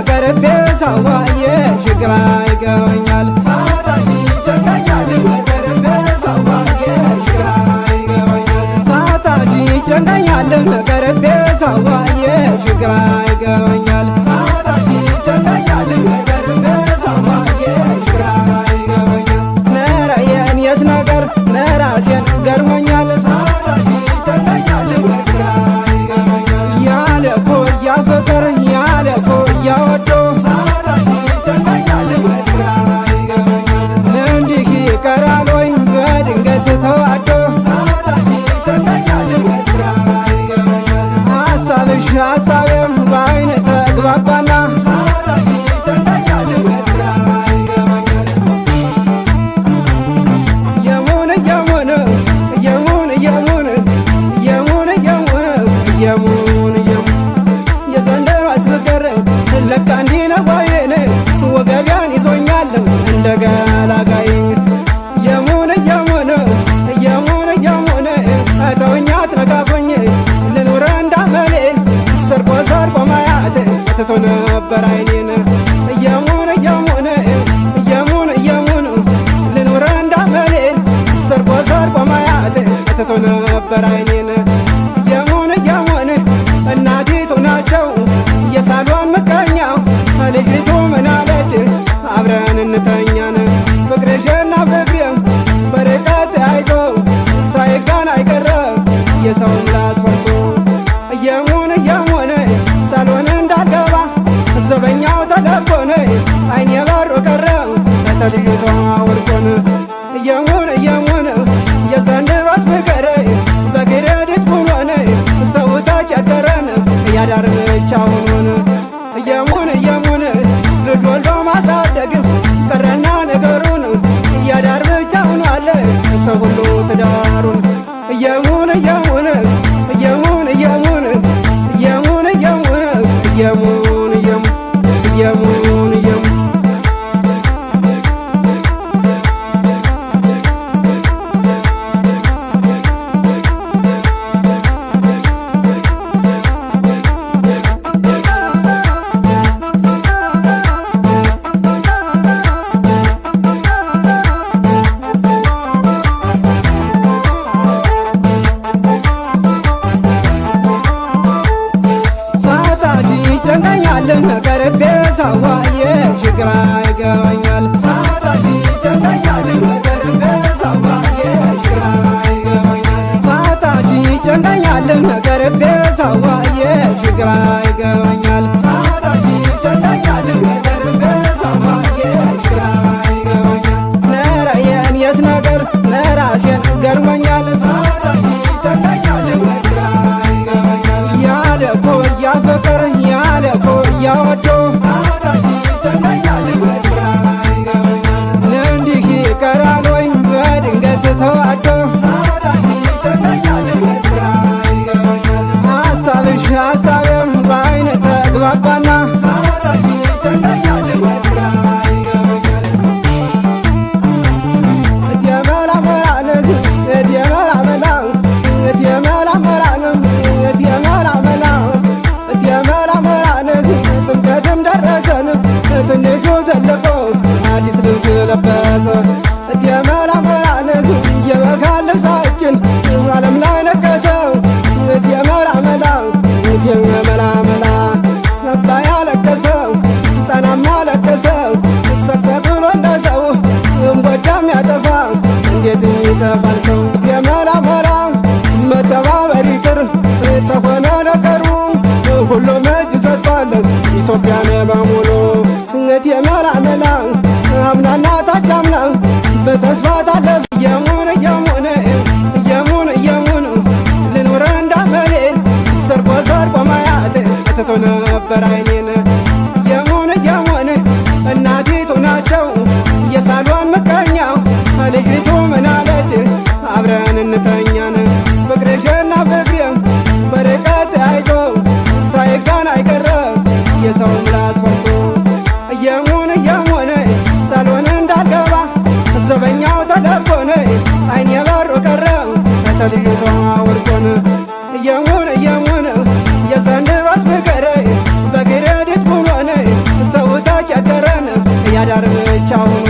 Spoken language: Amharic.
ቀርቤ ሳዋዬ ሽግራ ይገባኛል ሳታሽ ጨንቀኛል ቀርቤ ሳዋዬ ሽግራ ይገባኛል ሳታሽ ጨንቀኛል ቀርቤ ሳዋዬ ሽግራ ይገባኛል ሳታሽ ጨንቀኛል ቀርቤ ሳዋዬ ሽግራ ይገባኛል ነራየን የስ ነገር ነራሴን ገርሞኛል ሳታሽ ጨንቀኛል ሽግራ ይገባኛል ያለኮ ያፈቀር ያለኮ ያወዶ ሳታሽ ጨንቀኛል ግራ ይገባኛል እንዲህ ቀራሎኝ በድንገት ተዋዶ ሳታሽ ጨንቀኛል ግራ ይገባኛል ሐሳብሽ ሐሳቤም በአይን ተግባባና ሳታሽ ጨንቀኛል ግራ ይገባኛል የሙን የሙን የሙን የሙን የሙን የሙን የሙን የዘንድሮ አስፍቅር ለካ እንዲህ ነው ወይኔ ወገቢያን ይዞኛል እንደ ገላጋይ የሙን የሙን የሙን የሙን ተውኛ አትነካኩኝ ልኑር እንዳመሌ ሰርቆ ሰርቆ ማያት ትቶ ነበር አይኔን የሙን የሙን የሙን የሙን ልኑር እንዳመሌ ሰርቆ ሰርቆ ማያት ትቶ ነበር አይኔን የሙን የሙን እናቲቱ ናቸው የሳሎን ምቀኛው ልጅቱ ምናለች አብረን እንተኛን ፍቅርሽና ፍቅሬም በርቀት አይቶ ሳይጋን አይቀረ የሰው ምላስ ፈርቶ የሙን የሙን ሳሎን እንዳልገባ ዘበኛው ተለኮነ አይን የበሮ ቀረ ተልጅቷ ወርቆን የሙን የሙን የዘንድሮስ ፍቅር በክሬዲት ሆነ ሰው ተቸገረን ያዳር ብቻ ሆኖን የሙን የሙን ልጅ ወልዶ ማሳደግ ቀረና ነገሩን ያዳር ብቻ ሆኗል ሰው ሁሉ ትዳሩን የሙን የሙን የሙን የሙን የሙን የሙን የሙን የሙን የሙን ቀርቤ ሳዋዬ ሽግራ ይገባኛል ሳታሽ ጨንቀኛል ቀርቤ ሳዋዬ ሽግራ ይገባኛል ሳታሽ ጨንቀኛል ቀርቤ ሳዋዬ ሽግራ ይገባኛል ሳታሽ ጨንቀኛል ቀርቤ ሳዋዬ ሽግራ ይገባኛል ነራየን የስ ነገር ነራሴን ገርሞኛል ሳታሽ ጨንቀኛል ግራ ይገባኛል ያለኮ ያፈቀር ያለኮ ያወዶ ሳታሽ ጨንቀኛል ግራ ይገባኛል እንዲህ ቀራሎኝ በድንገት ተዋዶ ሳታሽ ጨንቀኛል ግራ ይገባኛል ሐሳብሽ ሐሳቤም በአይን ተግባባና ሳታሽ ጨንቀኛል ግራ ይገባኛል እትየመላ መላልግ እትየመላ መላ እትየመላ መላልግ እትየመላ መላ እትየመላ መላልግ ጥምቀትም ደረሰን ትንሹ ትልቁ አዲስ ልብስ ለበሰ እትየመላ መላልግ የበጋን ልብሳችን ዓለም ላይ ነቀሰው እትየመላ መላ እትየመላ መላ መባያ ለቀሰው ጠናማ ለቀሰው ሰክሰክ ብሎ እንደ ሰው እንጎጃም ያጠፋው እንዴት ይጠፋል ሰው የመላ መላ መተባበር ይቅር ተሆነ ነገሩ ሁሉም እጅ ሰጥቷል ኢትዮጵያን በሙሉ የመላ መላ አምናና ታቻምና በተስፋ ታለፍ የሙን የሙን የሙን የሙን ልኑር እንዳመሌ ሰርቆ ሰርቆ ማያት ትቶ ነበር አይኔን የሙን የሙን እናቲቱ አላቸው የሳሏን ምቀኛው ልጅቱ ምናለች አብረን እንተኛን ፍቅርሽና ፍቅሬም በርቀት አይቶ ሳይጋን አይቀረም የሰው ምላስ ፈርቶ እየሙን ሳሎን እንዳልገባ ዘበኛው ተደርጎን አይን የበሩ ቀረ ከልጅቷ ወርቆን እየሙን የዘንድሮስ ፍቅር በክሬዲት ብሎን ሰው ተቸገረን ያዳር ብቻውን